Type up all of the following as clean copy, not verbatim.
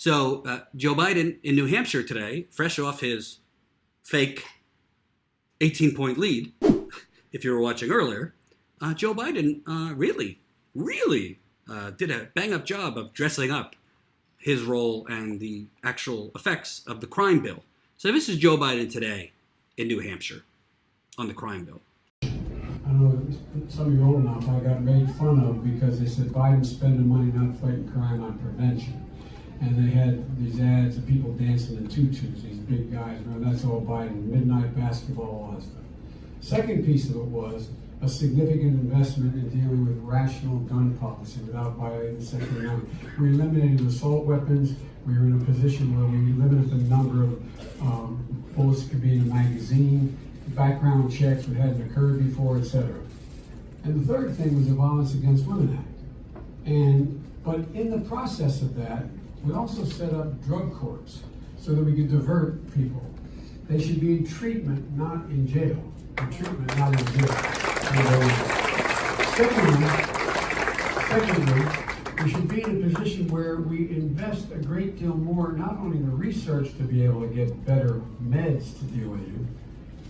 So Joe Biden in New Hampshire today, fresh off his fake 18-point lead, if you were watching earlier, Joe Biden really did a bang-up job of dressing up his role and the actual effects of the crime bill. So this is Joe Biden today in New Hampshire on the crime bill. I don't know, some of you old enough, I got made fun of because they said Biden's spending money not fighting crime on prevention. And they had these ads of people dancing in tutus, these big guys, that's all Biden, midnight basketball, all that stuff. Second piece of it was a significant investment in dealing with rational gun policy without violating the Second Amendment. We eliminated assault weapons. We were in a position where we limited the number of bullets could be in a magazine, background checks that hadn't occurred before, etc. And the third thing was the Violence Against Women Act. But in the process of that, we also set up drug courts so that we could divert people. They should be in treatment, not in jail. In treatment, not in jail. Secondly, we should be in a position where we invest a great deal more, not only in the research to be able to get better meds to deal with you,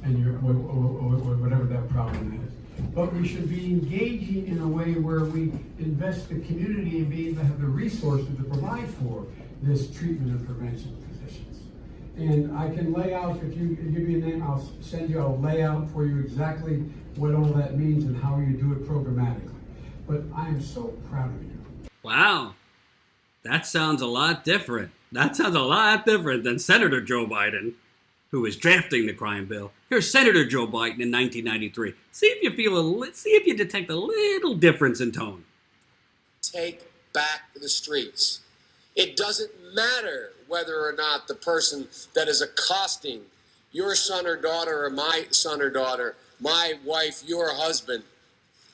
and your whatever that problem is, but we should be engaging in a way where we invest the community in being able to have the resources to provide for this treatment and prevention positions. And I can lay out, if you give me a name, I'll send you a layout for you exactly what all that means and how you do it programmatically. But I am so proud of you. Wow, that sounds a lot different. That sounds a lot different than Senator Joe Biden, who was drafting the crime bill. Here's Senator Joe Biden in 1993. See if you detect a little difference in tone. Take back the streets. It doesn't matter whether or not the person that is accosting your son or daughter or my son or daughter, my wife, your husband,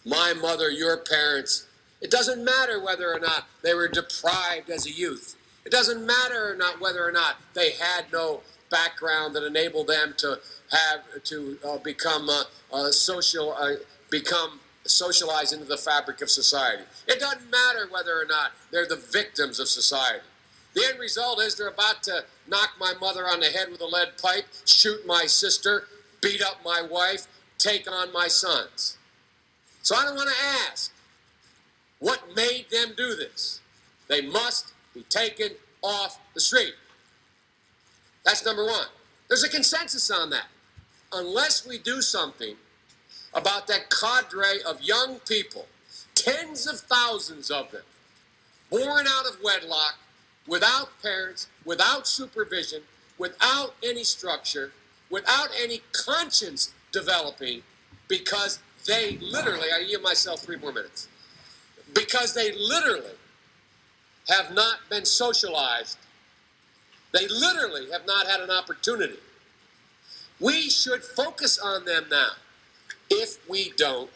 my mother, your parents. It doesn't matter whether or not they were deprived as a youth. It doesn't matter or not whether or not they had no background that enabled them to become socialized into the fabric of society. It doesn't matter whether or not they're the victims of society. The end result is they're about to knock my mother on the head with a lead pipe, shoot my sister, beat up my wife, take on my sons. So I don't want to ask what made them do this. They must be taken off the street. That's number one. There's a consensus on that. Unless we do something about that cadre of young people, tens of thousands of them, born out of wedlock, without parents, without supervision, without any structure, without any conscience developing, because they literally, I give myself 3 more minutes, because they literally have not been socialized. They literally have not had an opportunity. We should focus on them now. If we don't,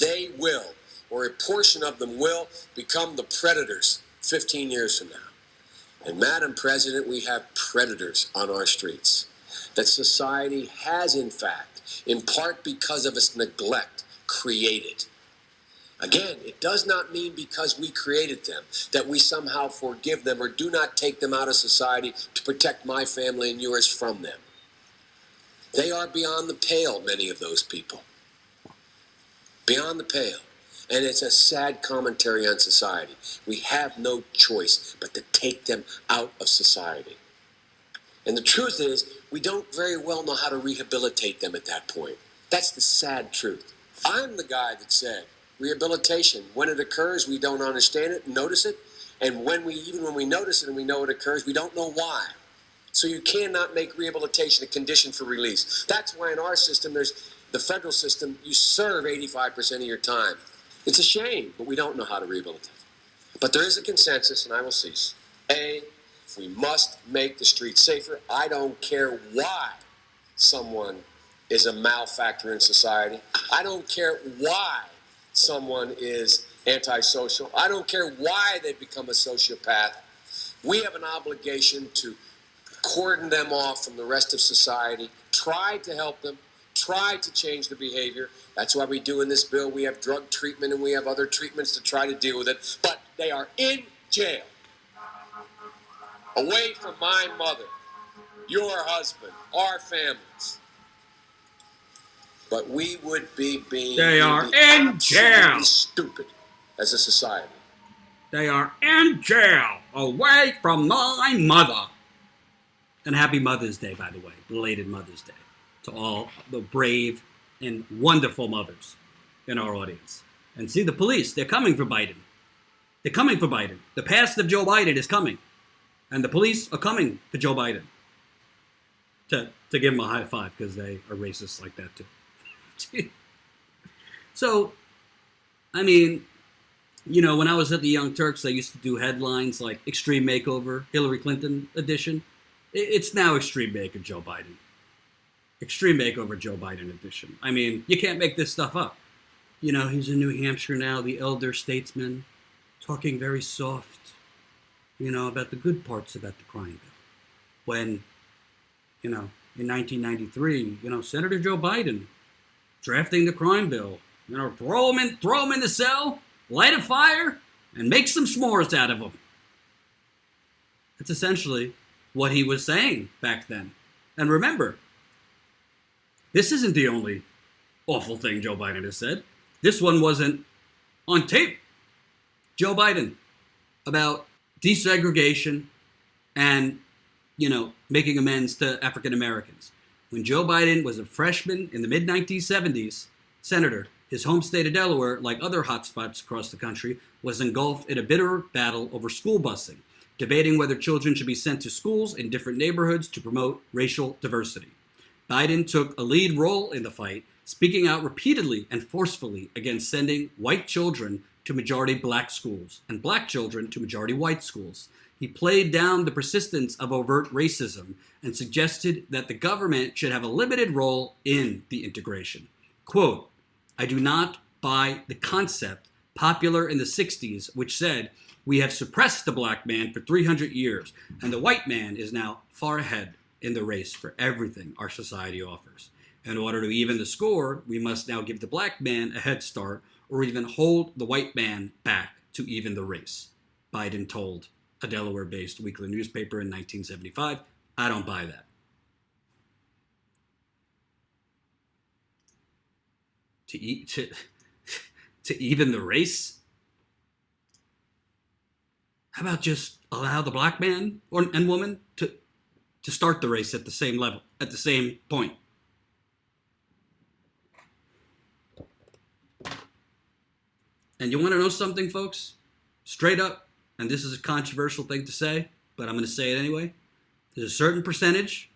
they will, or a portion of them will, become the predators 15 years from now. And Madam President, we have predators on our streets that society has, in fact, in part because of its neglect, created. Again, it does not mean because we created them that we somehow forgive them or do not take them out of society to protect my family and yours from them. They are beyond the pale, many of those people. Beyond the pale. And it's a sad commentary on society. We have no choice but to take them out of society. And the truth is, we don't very well know how to rehabilitate them at that point. That's the sad truth. I'm the guy that said, rehabilitation, when it occurs, we don't understand it, notice it, and even when we notice it and we know it occurs, we don't know why. So you cannot make rehabilitation a condition for release. That's why in our system, the federal system, you serve 85% of your time. It's a shame, but we don't know how to rehabilitate. But there is a consensus, and I will cease. We must make the streets safer. I don't care why someone is a malfactor in society. I don't care why someone is antisocial. I don't care why they become a sociopath. We have an obligation to cordon them off from the rest of society, try to help them, try to change the behavior. That's why we do in this bill. We have drug treatment and we have other treatments to try to deal with it, but they are in jail. away from my mother, your husband, our families. But we would be being They are in jail. Stupid as a society. They are in jail, away from my mother. And happy Mother's Day, by the way. Belated Mother's Day to all the brave and wonderful mothers in our audience. And see, the police, they're coming for Biden. They're coming for Biden. The past of Joe Biden is coming. And the police are coming for Joe Biden. To give him a high five, because they are racist like that too. So, I mean, you know, when I was at the Young Turks, I used to do headlines like Extreme Makeover, Hillary Clinton edition. It's now Extreme Makeover Joe Biden. Extreme Makeover Joe Biden edition. I mean, you can't make this stuff up. You know, he's in New Hampshire now, the elder statesman, talking very soft, you know, about the good parts about the crime bill. When, you know, in 1993, you know, Senator Joe Biden drafting the crime bill, you know, throw him in the cell, light a fire, and make some s'mores out of him. That's essentially what he was saying back then. And remember, this isn't the only awful thing Joe Biden has said. This one wasn't on tape. Joe Biden about desegregation and, you know, making amends to African Americans. When Joe Biden was a freshman in the mid-1970s, senator, his home state of Delaware, like other hotspots across the country, was engulfed in a bitter battle over school busing, debating whether children should be sent to schools in different neighborhoods to promote racial diversity. Biden took a lead role in the fight, speaking out repeatedly and forcefully against sending white children to majority black schools and black children to majority white schools. He played down the persistence of overt racism and suggested that the government should have a limited role in the integration. Quote, "I do not buy the concept popular in the 60s, which said, we have suppressed the black man for 300 years, and the white man is now far ahead in the race for everything our society offers. In order to even the score, we must now give the black man a head start or even hold the white man back to even the race," Biden told a Delaware-based weekly newspaper in 1975. I don't buy that. To even the race? How about just allow the black man and woman to start the race at the same level, at the same point? And you want to know something, folks? Straight up, and this is a controversial thing to say, but I'm going to say it anyway. There's a certain percentage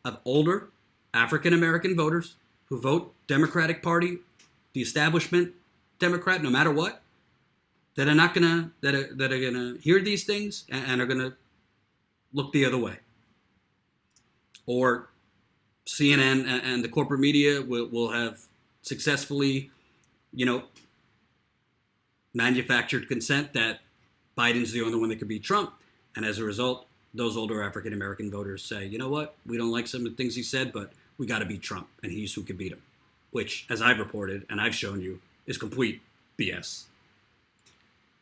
of older African-American voters who vote Democratic Party, the establishment Democrat, no matter what, that are not gonna that are gonna hear these things and are gonna look the other way. Or CNN and the corporate media will have successfully, you know, manufactured consent that Biden's the only one that could beat Trump. And as a result, those older African-American voters say, you know what, we don't like some of the things he said, but we got to beat Trump, and he's who can beat him. Which, as I've reported and I've shown you, is complete BS.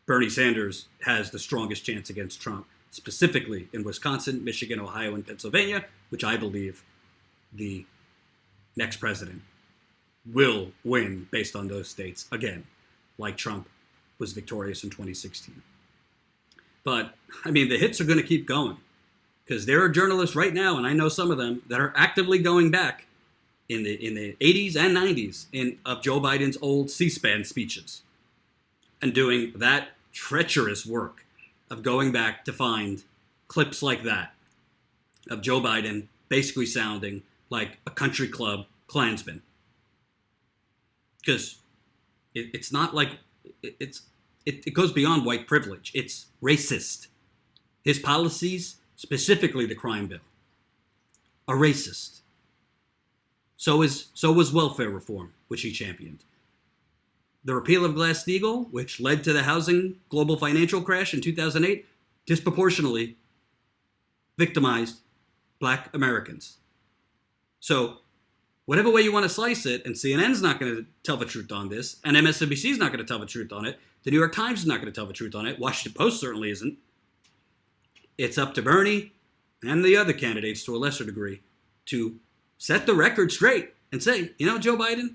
Bernie Sanders has the strongest chance against Trump, specifically in Wisconsin, Michigan, Ohio, and Pennsylvania, which I believe the next president will win based on those states, again, like Trump was victorious in 2016. But, I mean, the hits are going to keep going, because there are journalists right now, and I know some of them, that are actively going back in the 80s and 90s of Joe Biden's old C-SPAN speeches and doing that treacherous work of going back to find clips like that of Joe Biden basically sounding like a country club Klansman. Because it's not like it goes beyond white privilege. It's racist. His policies, specifically the crime bill, are racist. So was welfare reform, which he championed. The repeal of Glass-Steagall, which led to the housing global financial crash in 2008, disproportionately victimized black Americans. So whatever way you want to slice it, and CNN's not going to tell the truth on this, and MSNBC's not going to tell the truth on it, the New York Times is not going to tell the truth on it, Washington Post certainly isn't. it's up to Bernie and the other candidates to a lesser degree to set the record straight and say, you know, Joe Biden,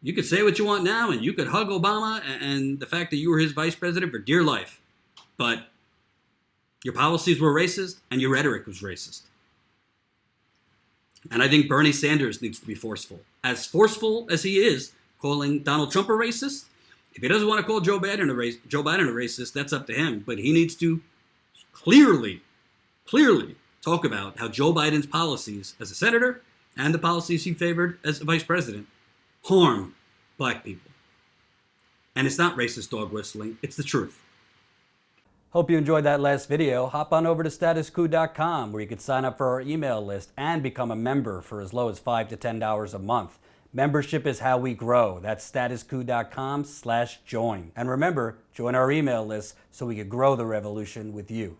you could say what you want now and you could hug Obama and the fact that you were his vice president for dear life. But your policies were racist and your rhetoric was racist. And I think Bernie Sanders needs to be forceful. As forceful as he is calling Donald Trump a racist, if he doesn't want to call Joe Biden a racist, that's up to him. But he needs to clearly talk about how Joe Biden's policies as a senator and the policies he favored as a vice president harm black people. And it's not racist dog whistling, it's the truth. Hope you enjoyed that last video. Hop on over to statuscoup.com where you can sign up for our email list and become a member for as low as $5 to $10 a month. Membership is how we grow. That's statuscoup.com/join. And remember, join our email list so we can grow the revolution with you.